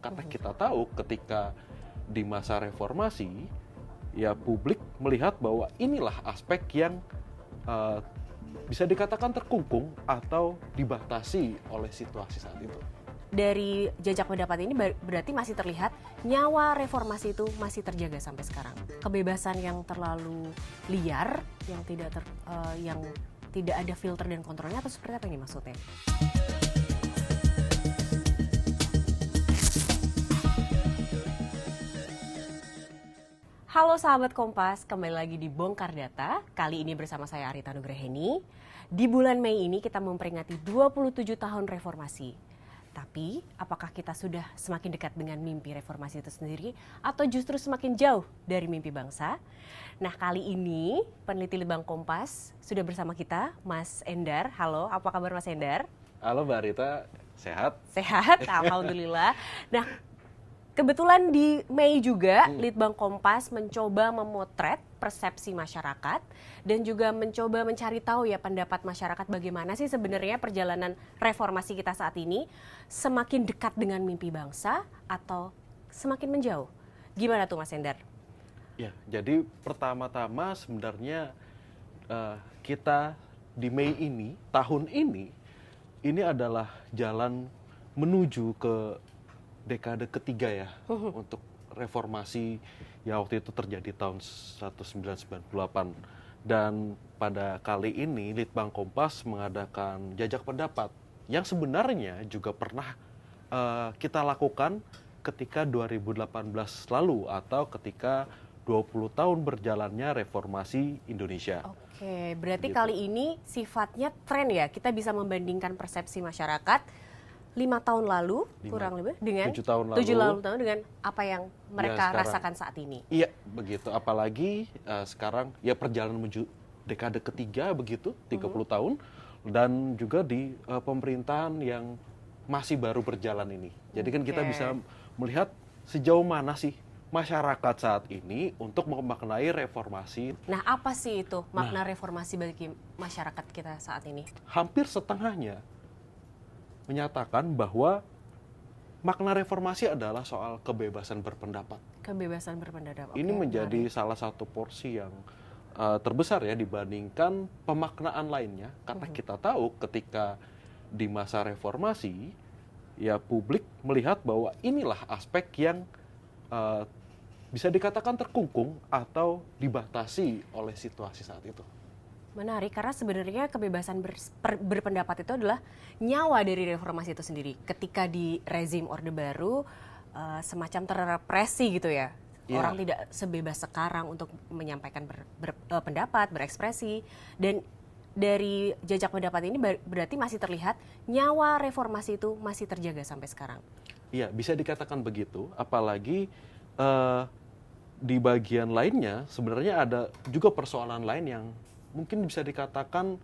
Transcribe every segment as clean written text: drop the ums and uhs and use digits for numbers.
Karena kita tahu ketika di masa reformasi, ya publik melihat bahwa inilah aspek yang bisa dikatakan terkungkung atau dibatasi oleh situasi saat itu. Dari jajak pendapat ini berarti masih terlihat nyawa reformasi itu masih terjaga sampai sekarang. Kebebasan yang terlalu liar, yang tidak ada filter dan kontrolnya, atau seperti apa ini maksudnya? Halo sahabat Kompas, kembali lagi di Bongkar Data. Kali ini bersama saya Arita Nugraheni. Di bulan Mei ini kita memperingati 27 tahun reformasi. Tapi, apakah kita sudah semakin dekat dengan mimpi reformasi itu sendiri atau justru semakin jauh dari mimpi bangsa? Nah, kali ini peneliti Litbang Kompas sudah bersama kita, Mas Endar. Halo, apa kabar Mas Endar? Halo Mbak Rita, sehat? Sehat, alhamdulillah. Nah, kebetulan di Mei juga Litbang Kompas mencoba memotret persepsi masyarakat dan juga mencoba mencari tahu ya pendapat masyarakat bagaimana sih sebenarnya perjalanan reformasi kita saat ini, semakin dekat dengan mimpi bangsa atau semakin menjauh. Gimana tuh Mas Endar? Ya, jadi pertama-tama sebenarnya kita di Mei ini, tahun ini adalah jalan menuju ke dekade ketiga ya untuk reformasi yang waktu itu terjadi tahun 1998. Dan pada kali ini Litbang Kompas mengadakan jajak pendapat yang sebenarnya juga pernah kita lakukan ketika 2018 lalu atau ketika 20 tahun berjalannya reformasi Indonesia. Oke, berarti kali ini sifatnya tren ya, kita bisa membandingkan persepsi masyarakat 5 tahun lalu, kurang lebih, dengan 7 tahun tahun dengan apa yang mereka rasakan saat ini. Iya, begitu. Apalagi sekarang ya perjalanan menuju dekade ketiga begitu, 30 tahun. Dan juga di pemerintahan yang masih baru berjalan ini. Jadi kan kita bisa melihat sejauh mana sih masyarakat saat ini untuk memaknai reformasi. Nah, apa sih itu makna reformasi bagi masyarakat kita saat ini? Hampir setengahnya menyatakan bahwa makna reformasi adalah soal kebebasan berpendapat. Kebebasan berpendapat. Ini menjadi salah satu porsi yang terbesar ya dibandingkan pemaknaan lainnya. Karena kita tahu ketika di masa reformasi, ya publik melihat bahwa inilah aspek yang bisa dikatakan terkungkung atau dibatasi oleh situasi saat itu. Menarik, karena sebenarnya kebebasan berpendapat itu adalah nyawa dari reformasi itu sendiri. Ketika di rezim Orde Baru, semacam terrepresi gitu ya. Yeah. Orang tidak sebebas sekarang untuk menyampaikan pendapat, berekspresi. Dan dari jajak pendapat ini berarti masih terlihat nyawa reformasi itu masih terjaga sampai sekarang. Iya, bisa dikatakan begitu. Apalagi di bagian lainnya sebenarnya ada juga persoalan lain yang mungkin bisa dikatakan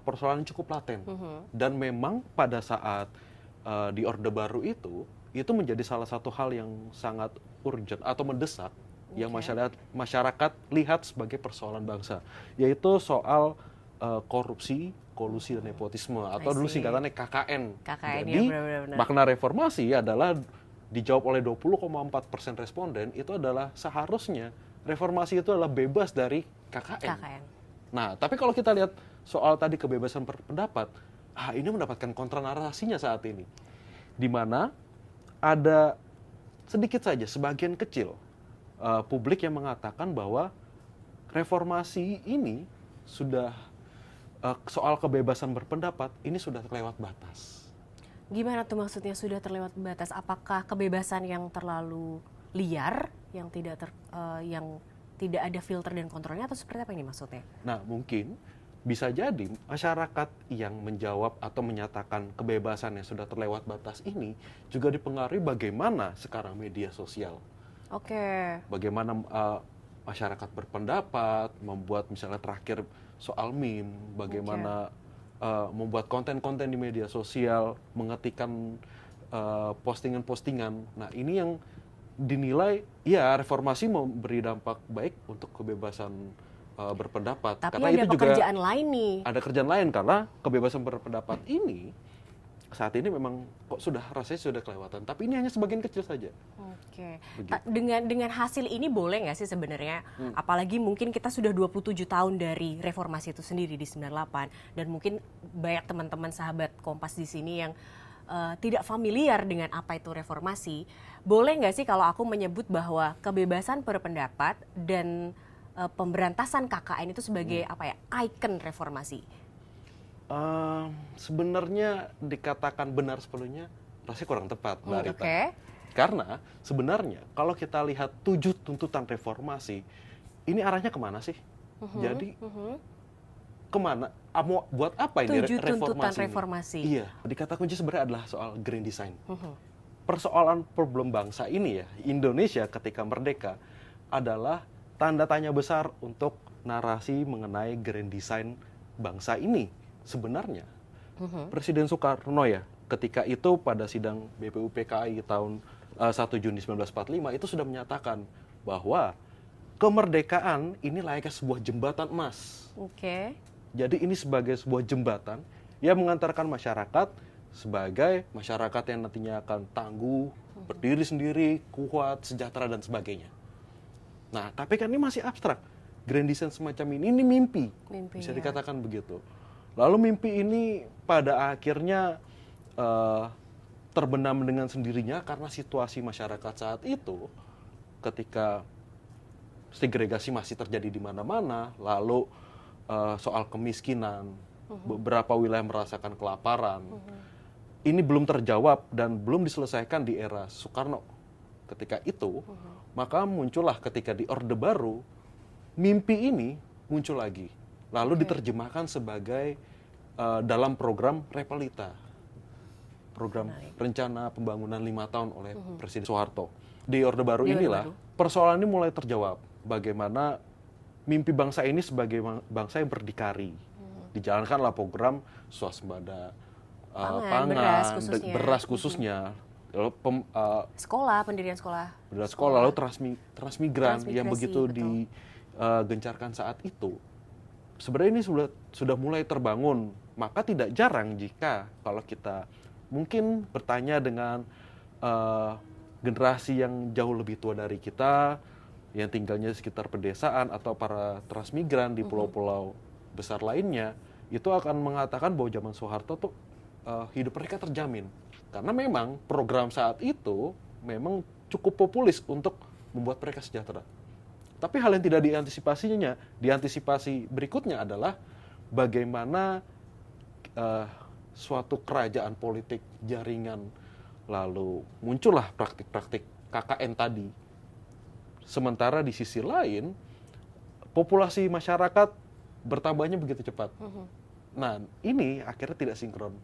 persoalan cukup laten. Dan memang pada saat di Orde Baru itu menjadi salah satu hal yang sangat urgent atau mendesak yang masyarakat lihat sebagai persoalan bangsa, yaitu soal korupsi, kolusi, dan nepotisme atau dulu singkatannya KKN. Jadi ya, makna reformasi adalah dijawab oleh 20,4% responden itu adalah seharusnya reformasi itu adalah bebas dari KKN. Nah, tapi kalau kita lihat soal tadi kebebasan berpendapat, ini mendapatkan kontranarasinya saat ini. Di mana ada sedikit saja, sebagian kecil publik yang mengatakan bahwa reformasi ini sudah, soal kebebasan berpendapat, ini sudah terlewat batas. Gimana tuh maksudnya sudah terlewat batas? Apakah kebebasan yang terlalu liar, yang tidak ada filter dan kontrolnya, atau seperti apa ini maksudnya? Nah, mungkin bisa jadi masyarakat yang menjawab atau menyatakan kebebasan yang sudah terlewat batas ini juga dipengaruhi bagaimana sekarang media sosial. Bagaimana masyarakat berpendapat, membuat misalnya terakhir soal meme, bagaimana membuat konten-konten di media sosial, mengetikkan postingan-postingan. Nah, ini yang dinilai ya reformasi memberi dampak baik untuk kebebasan berpendapat. Tapi karena ada itu pekerjaan juga lain nih. Ada kerjaan lain karena kebebasan berpendapat ini saat ini memang kok rasanya sudah kelewatan. Tapi ini hanya sebagian kecil saja. Oke. Begitu. Dengan hasil ini boleh nggak sih sebenarnya? Apalagi mungkin kita sudah 27 tahun dari reformasi itu sendiri di 98, dan mungkin banyak teman-teman sahabat Kompas di sini yang tidak familiar dengan apa itu reformasi. Boleh nggak sih kalau aku menyebut bahwa kebebasan berpendapat dan pemberantasan KKN itu sebagai apa ya, ikon reformasi? Sebenarnya dikatakan benar sepenuhnya rasanya kurang tepat, Mbak Rita. Oke. Karena sebenarnya kalau kita lihat 7 tuntutan reformasi, ini arahnya kemana sih? Jadi kemana? Buat apa ini 7 tuntutan reformasi? reformasi. Iya, dikata kunci sebenarnya adalah soal grand design. Persoalan problem bangsa ini ya, Indonesia ketika merdeka adalah tanda tanya besar untuk narasi mengenai grand design bangsa ini. Sebenarnya Presiden Soekarno ya, ketika itu pada sidang BPUPKI tahun 1 Juni 1945 itu sudah menyatakan bahwa kemerdekaan ini layaknya sebuah jembatan emas. Oke. Jadi ini sebagai sebuah jembatan yang mengantarkan masyarakat sebagai masyarakat yang nantinya akan tangguh, berdiri sendiri, kuat, sejahtera, dan sebagainya. Nah, tapi kan ini masih abstrak. Grand design semacam ini mimpi. Bisa dikatakan begitu. Lalu mimpi ini pada akhirnya terbenam dengan sendirinya karena situasi masyarakat saat itu, ketika segregasi masih terjadi di mana-mana, lalu soal kemiskinan, beberapa wilayah merasakan kelaparan, ini belum terjawab dan belum diselesaikan di era Soekarno. Ketika itu, maka muncullah ketika di Orde Baru, mimpi ini muncul lagi. Lalu diterjemahkan sebagai dalam program Repelita, program rencana pembangunan 5 tahun oleh Presiden Soeharto. Di Orde Baru inilah persoalan ini mulai terjawab. Bagaimana mimpi bangsa ini sebagai bangsa yang berdikari. Dijalankanlah program swasembada pangan, beras khususnya. Lalu pendirian sekolah, lalu transmigran yang begitu digencarkan saat itu. Sebenarnya ini sudah mulai terbangun. Maka tidak jarang jika kalau kita mungkin bertanya dengan generasi yang jauh lebih tua dari kita, yang tinggalnya di sekitar pedesaan atau para transmigran di pulau-pulau besar lainnya, itu akan mengatakan bahwa zaman Soeharto tuh hidup mereka terjamin. Karena memang program saat itu memang cukup populis untuk membuat mereka sejahtera. Tapi hal yang tidak diantisipasi berikutnya adalah bagaimana suatu kerajaan politik jaringan, lalu muncullah praktik-praktik KKN tadi. Sementara di sisi lain, populasi masyarakat bertambahnya begitu cepat. Nah, ini akhirnya tidak sinkron.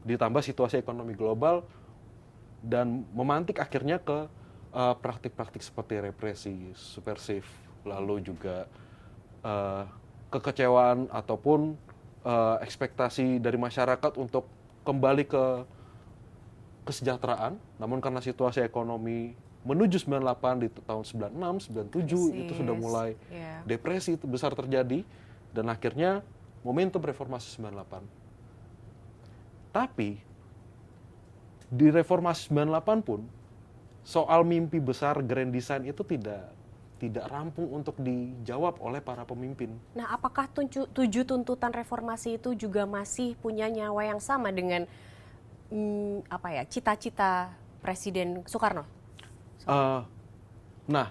Ditambah situasi ekonomi global dan memantik akhirnya ke praktik-praktik seperti represi, subversif, lalu juga kekecewaan ataupun ekspektasi dari masyarakat untuk kembali ke kesejahteraan. Namun karena situasi ekonomi menuju 98 di tahun 96, 97 itu sudah mulai depresi itu besar terjadi, dan akhirnya momentum reformasi 98. Tapi di reformasi 98 pun soal mimpi besar grand design itu tidak rampung untuk dijawab oleh para pemimpin. Nah, apakah 7 tuntutan reformasi itu juga masih punya nyawa yang sama dengan cita-cita Presiden Soekarno? Nah,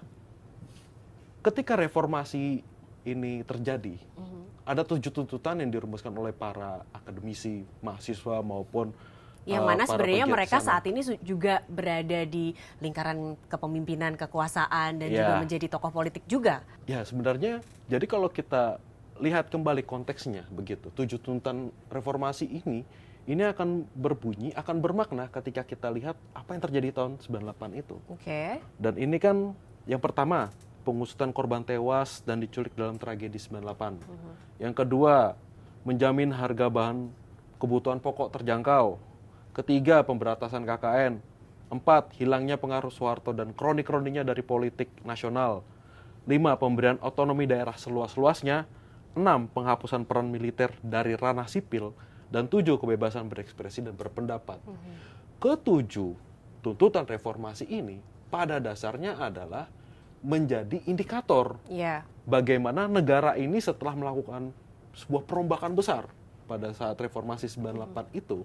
ketika reformasi ini terjadi, ada 7 tuntutan yang dirumuskan oleh para akademisi, mahasiswa maupun yang mana sebenarnya mereka saat ini juga berada di lingkaran kepemimpinan, kekuasaan, dan juga menjadi tokoh politik juga. Ya, sebenarnya, jadi kalau kita lihat kembali konteksnya begitu, 7 tuntutan reformasi ini akan berbunyi, akan bermakna ketika kita lihat apa yang terjadi tahun 98 itu. Dan ini kan yang pertama, pengusutan korban tewas dan diculik dalam tragedi 98. Yang kedua, menjamin harga bahan kebutuhan pokok terjangkau. Ketiga, pemberantasan KKN. 4, hilangnya pengaruh Soeharto dan kroni-kroninya dari politik nasional. 5, pemberian otonomi daerah seluas-luasnya. 6, penghapusan peran militer dari ranah sipil. Dan 7, kebebasan berekspresi dan berpendapat. Ketujuh, tuntutan reformasi ini pada dasarnya adalah menjadi indikator bagaimana negara ini setelah melakukan sebuah perombakan besar pada saat reformasi 98 itu.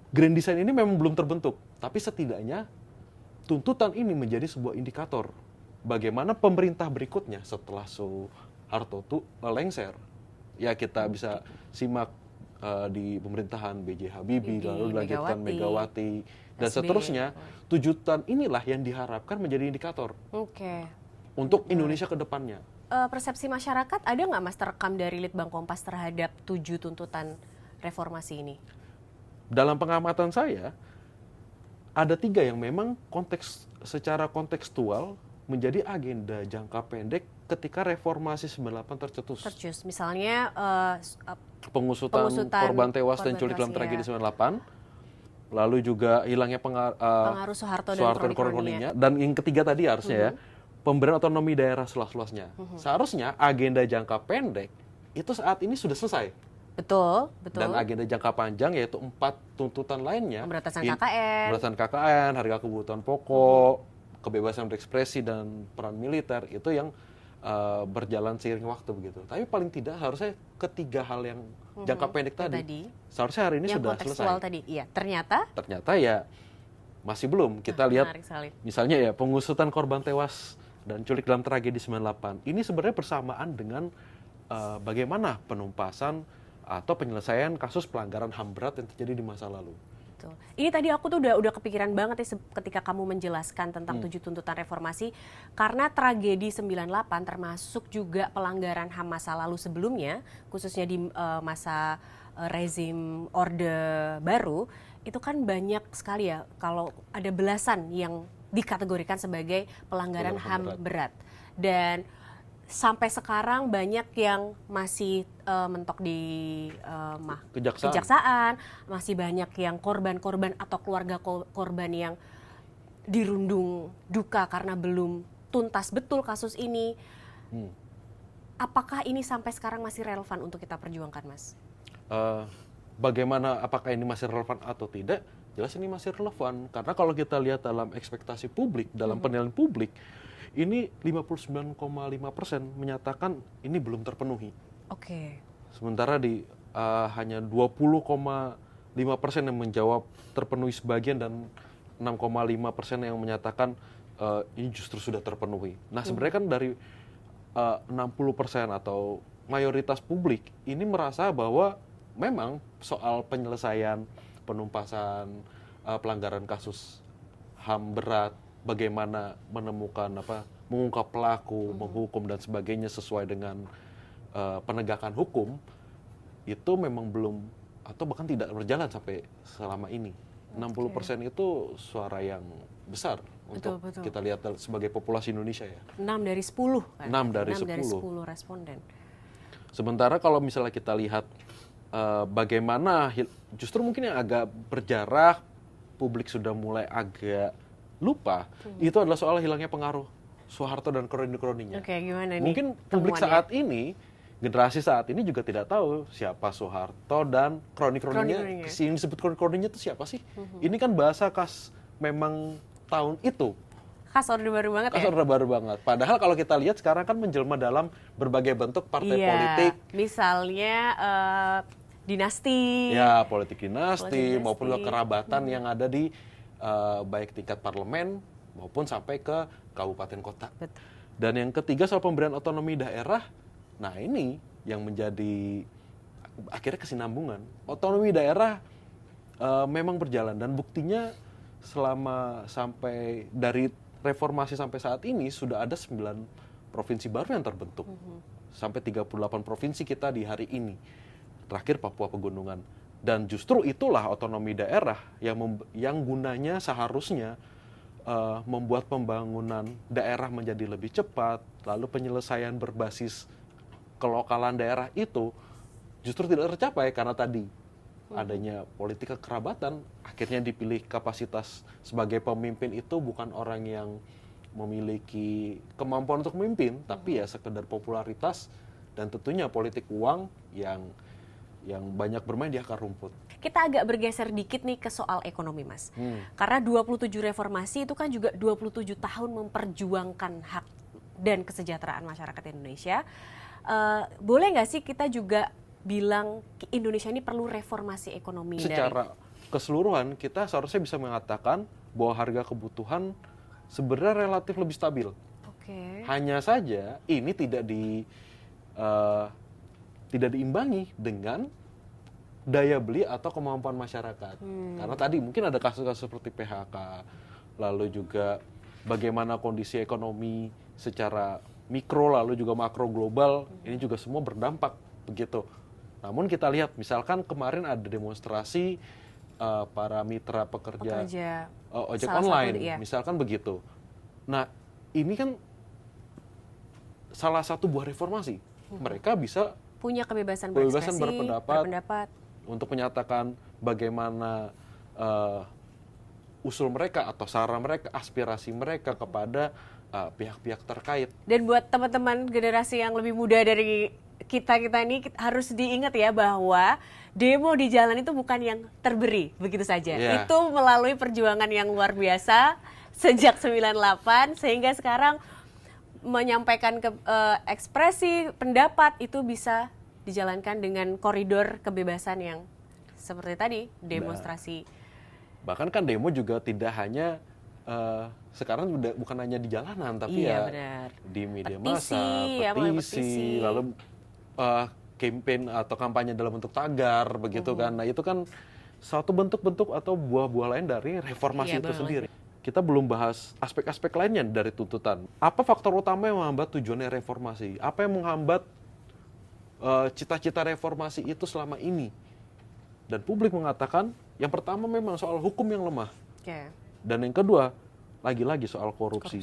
Grand design ini memang belum terbentuk, tapi setidaknya tuntutan ini menjadi sebuah indikator bagaimana pemerintah berikutnya setelah Soeharto itu lengser. Ya kita bisa simak di pemerintahan B.J. Habibie, lalu dilanjutkan Megawati, dan seterusnya. Tuntutan inilah yang diharapkan menjadi indikator untuk Indonesia ke depannya. Persepsi masyarakat ada nggak Mas terekam dari Litbang Kompas terhadap 7 tuntutan reformasi ini? Dalam pengamatan saya, ada 3 yang memang secara kontekstual menjadi agenda jangka pendek ketika reformasi 98 tercetus. Misalnya pengusutan korban tewas dan culik dalam tragedi 98, lalu juga hilangnya pengaruh Soeharto dan kroni-kroninya, dan yang ketiga tadi harusnya ya, pemberian otonomi daerah seluas-luasnya. Seharusnya agenda jangka pendek itu saat ini sudah selesai. Betul. Dan agenda jangka panjang yaitu 4 tuntutan lainnya. Pemberantasan KKN, harga kebutuhan pokok, kebebasan berekspresi dan peran militer itu yang berjalan seiring waktu begitu. Tapi paling tidak harusnya ketiga hal yang jangka pendek tadi seharusnya hari ini yang sudah selesai. Tadi, iya. Ternyata ya masih belum. Kita lihat misalnya ya pengusutan korban tewas dan culik dalam tragedi 98. Ini sebenarnya bersamaan dengan bagaimana penumpasan atau penyelesaian kasus pelanggaran HAM berat yang terjadi di masa lalu. Ini tadi aku tuh udah kepikiran banget ya ketika kamu menjelaskan tentang 7 tuntutan reformasi, karena tragedi 98 termasuk juga pelanggaran HAM masa lalu sebelumnya, khususnya di masa rezim Orde Baru, itu kan banyak sekali ya, kalau ada belasan yang dikategorikan sebagai pelanggaran HAM berat. Dan sampai sekarang banyak yang masih mentok di kejaksaan, masih banyak yang korban-korban atau keluarga korban yang dirundung duka karena belum tuntas betul kasus ini. Apakah ini sampai sekarang masih relevan untuk kita perjuangkan, Mas? Bagaimana apakah ini masih relevan atau tidak? Jelas ini masih relevan, karena kalau kita lihat dalam ekspektasi publik, dalam penilaian publik, ini 59,5% menyatakan ini belum terpenuhi. Sementara di hanya 20,5% yang menjawab terpenuhi sebagian dan 6,5% yang menyatakan ini justru sudah terpenuhi. Nah sebenarnya kan dari 60% atau mayoritas publik ini merasa bahwa memang soal penyelesaian penumpasan pelanggaran kasus HAM berat, bagaimana mengungkap pelaku, menghukum dan sebagainya sesuai dengan penegakan hukum, itu memang belum atau bahkan tidak berjalan sampai selama ini. 60% itu suara yang besar untuk kita lihat sebagai populasi Indonesia ya. 6 dari 10 kan? 6 dari 10 responden. Sementara kalau misalnya kita lihat bagaimana justru mungkin yang agak berjarak, publik sudah mulai agak lupa, itu adalah soal hilangnya pengaruh Soeharto dan kroni-kroninya. Gimana nih? Mungkin publik saat ini, generasi saat ini juga tidak tahu siapa Soeharto dan kroni-kroninya. Yang disebut kroni-kroninya itu siapa sih? Ini kan bahasa khas memang tahun itu. Khas Orde Baru banget ya? Khas Orde Baru banget. Padahal kalau kita lihat sekarang kan menjelma dalam berbagai bentuk partai politik. Misalnya dinasti. Ya, politik dinasti maupun kerabatan yang ada di baik tingkat parlemen maupun sampai ke kabupaten kota. Dan yang ketiga soal pemberian otonomi daerah. Nah ini yang menjadi akhirnya kesinambungan. Otonomi daerah memang berjalan dan buktinya selama sampai dari reformasi sampai saat ini sudah ada 9 provinsi baru yang terbentuk. Sampai 38 provinsi kita di hari ini. Terakhir Papua Pegunungan. Dan justru itulah otonomi daerah yang gunanya seharusnya membuat pembangunan daerah menjadi lebih cepat, lalu penyelesaian berbasis kelokalan daerah itu justru tidak tercapai karena tadi adanya politik kekerabatan. Akhirnya dipilih kapasitas sebagai pemimpin itu bukan orang yang memiliki kemampuan untuk memimpin, tapi ya sekedar popularitas dan tentunya politik uang yang yang banyak bermain di akar rumput. Kita agak bergeser dikit nih ke soal ekonomi, Mas. Karena 27 reformasi itu kan juga 27 tahun memperjuangkan hak dan kesejahteraan masyarakat Indonesia. Boleh nggak sih kita juga bilang Indonesia ini perlu reformasi ekonomi? Secara keseluruhan kita seharusnya bisa mengatakan bahwa harga kebutuhan sebenarnya relatif lebih stabil. Oke. Hanya saja ini tidak diimbangi dengan daya beli atau kemampuan masyarakat. Karena tadi mungkin ada kasus-kasus seperti PHK, lalu juga bagaimana kondisi ekonomi secara mikro lalu juga makro global, ini juga semua berdampak begitu. Namun kita lihat misalkan kemarin ada demonstrasi para mitra pekerja ojek online, misalkan begitu. Nah, ini kan salah satu buah reformasi. Mereka bisa punya kebebasan berpendapat untuk menyatakan bagaimana usul mereka atau saran mereka, aspirasi mereka kepada pihak-pihak terkait. Dan buat teman-teman generasi yang lebih muda dari kita ini harus diingat ya bahwa demo di jalan itu bukan yang terberi begitu saja. Yeah. Itu melalui perjuangan yang luar biasa sejak 98 sehingga sekarang menyampaikan ekspresi pendapat itu bisa dijalankan dengan koridor kebebasan yang seperti tadi demonstrasi. Bahkan kan demo juga tidak hanya sekarang bukan hanya di jalanan tapi benar. Di media petisi, massa, petisi, lalu campaign atau kampanye dalam bentuk tagar begitu kan. Nah, itu kan satu bentuk-bentuk atau buah-buah lain dari reformasi itu sendiri. Kita belum bahas aspek-aspek lainnya dari tuntutan. Apa faktor utama yang menghambat tujuannya reformasi? Apa yang menghambat cita-cita reformasi itu selama ini? Dan publik mengatakan yang pertama memang soal hukum yang lemah. Dan yang kedua, lagi-lagi soal korupsi.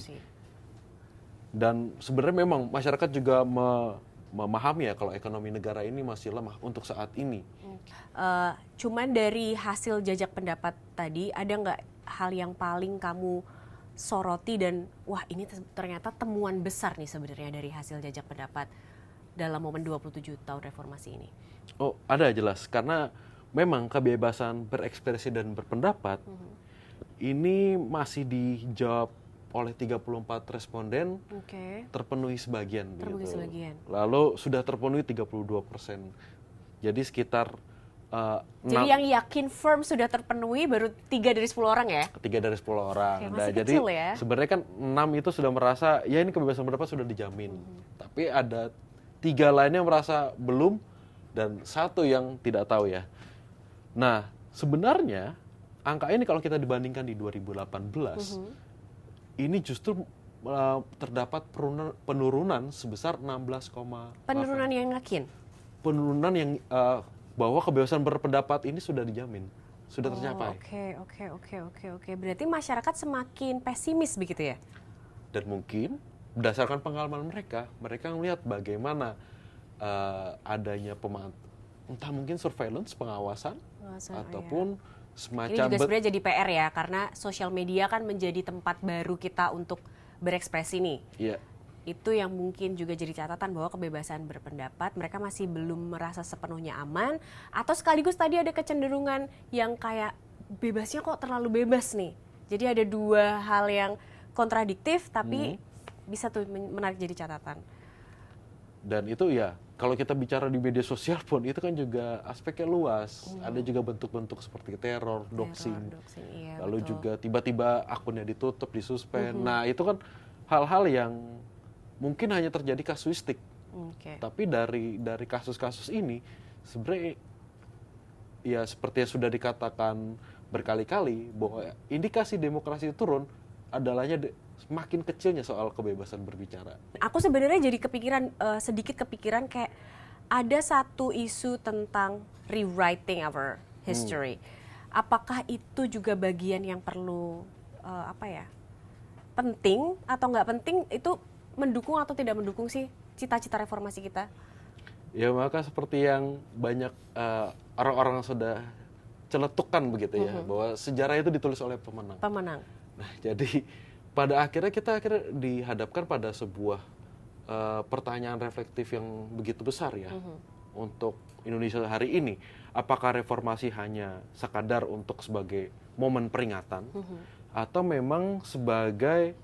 Dan sebenarnya memang masyarakat juga memahami ya kalau ekonomi negara ini masih lemah untuk saat ini. Cuman dari hasil jajak pendapat tadi, ada nggak hal yang paling kamu soroti dan wah ini ternyata temuan besar nih sebenarnya dari hasil jajak pendapat dalam momen 27 tahun reformasi ini? Oh, ada jelas. Karena memang kebebasan berekspresi dan berpendapat ini masih dijawab oleh 34 responden, terpenuhi sebagian. Lalu sudah terpenuhi 32%. Jadi sekitar jadi yang yakin firm sudah terpenuhi baru 3 dari 10 orang ya? 3 dari 10 orang. Masih jadi kecil ya? Sebenarnya kan 6 itu sudah merasa ya ini kebebasan berpendapat sudah dijamin. Tapi ada 3 lainnya merasa belum dan 1 yang tidak tahu ya. Nah, sebenarnya angka ini kalau kita dibandingkan di 2018 ini justru terdapat penurunan sebesar 16, penurunan yang yakin? Penurunan yang bahwa kebebasan berpendapat ini sudah dijamin, sudah tercapai. Oke. Berarti masyarakat semakin pesimis begitu ya? Dan mungkin berdasarkan pengalaman mereka melihat bagaimana adanya entah mungkin surveillance, pengawasan ataupun semacam. Ini juga sebenarnya jadi PR ya, karena sosial media kan menjadi tempat baru kita untuk berekspresi nih. Iya. Itu yang mungkin juga jadi catatan bahwa kebebasan berpendapat mereka masih belum merasa sepenuhnya aman, atau sekaligus tadi ada kecenderungan yang kayak bebasnya kok terlalu bebas nih. Jadi ada 2 hal yang kontradiktif tapi bisa tuh menarik jadi catatan. Dan itu ya kalau kita bicara di media sosial pun itu kan juga aspeknya luas. Ada juga bentuk-bentuk seperti teror, doxing. Iya, lalu betul. juga tiba-tiba akunnya ditutup, disuspend. Nah, itu kan hal-hal yang mungkin hanya terjadi kasuistik. Tapi dari kasus-kasus ini sebenarnya ya seperti yang sudah dikatakan berkali-kali bahwa indikasi demokrasi turun adalahnya semakin kecilnya soal kebebasan berbicara. Aku sebenarnya jadi sedikit kepikiran kayak ada satu isu tentang rewriting our history. Apakah itu juga bagian yang perlu penting atau nggak penting, itu mendukung atau tidak mendukung sih cita-cita reformasi kita? Ya maka seperti yang banyak orang-orang sudah celetukan begitu ya, bahwa sejarah itu ditulis oleh pemenang. Nah, jadi pada akhirnya kita dihadapkan pada sebuah pertanyaan reflektif yang begitu besar ya, untuk Indonesia hari ini, apakah reformasi hanya sekadar untuk sebagai momen peringatan atau memang sebagai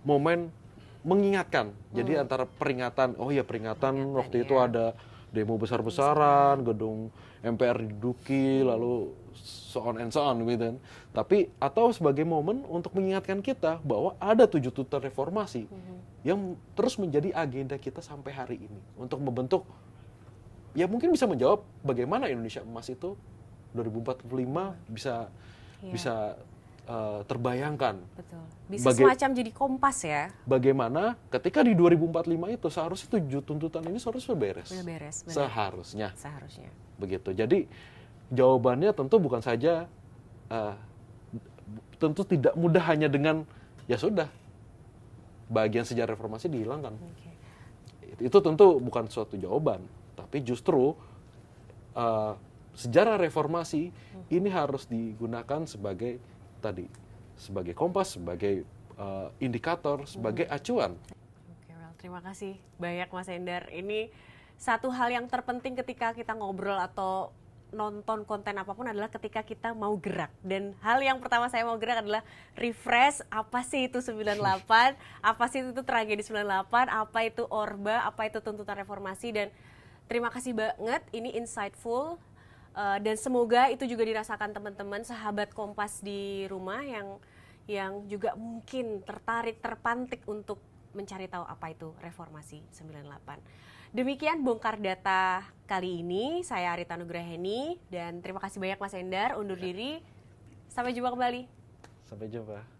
momen mengingatkan. Jadi antara peringatan, oh ya peringatan waktu itu ada demo besar-besaran, gedung MPR diduduki, lalu so on and so on gitu kan. Tapi atau sebagai momen untuk mengingatkan kita bahwa ada 7 tuntutan reformasi yang terus menjadi agenda kita sampai hari ini untuk membentuk, ya mungkin bisa menjawab bagaimana Indonesia Emas itu 2045 bisa terbayangkan. Betul. Bisa semacam jadi kompas ya. Bagaimana ketika di 2045 itu seharusnya 7 tuntutan ini seharusnya beres. Beres. Seharusnya. Seharusnya. Begitu. Jadi jawabannya tentu bukan saja tentu tidak mudah hanya dengan ya sudah bagian sejarah reformasi dihilangkan. Itu tentu bukan suatu jawaban, tapi justru sejarah reformasi ini harus digunakan sebagai tadi, sebagai kompas, sebagai indikator, sebagai acuan. Oke, terima kasih banyak Mas Endar. Ini satu hal yang terpenting ketika kita ngobrol atau nonton konten apapun adalah ketika kita mau gerak. Dan hal yang pertama saya mau gerak adalah refresh, apa sih itu 98, apa sih itu tragedi 98, apa itu Orba, apa itu tuntutan reformasi. Dan terima kasih banget, ini insightful. Dan semoga itu juga dirasakan teman-teman sahabat Kompas di rumah yang juga mungkin tertarik, terpantik untuk mencari tahu apa itu reformasi 98. Demikian Bongkar Data kali ini, saya Arita Nugraheni dan terima kasih banyak Mas Endar, undur diri. Sampai jumpa kembali. Sampai jumpa.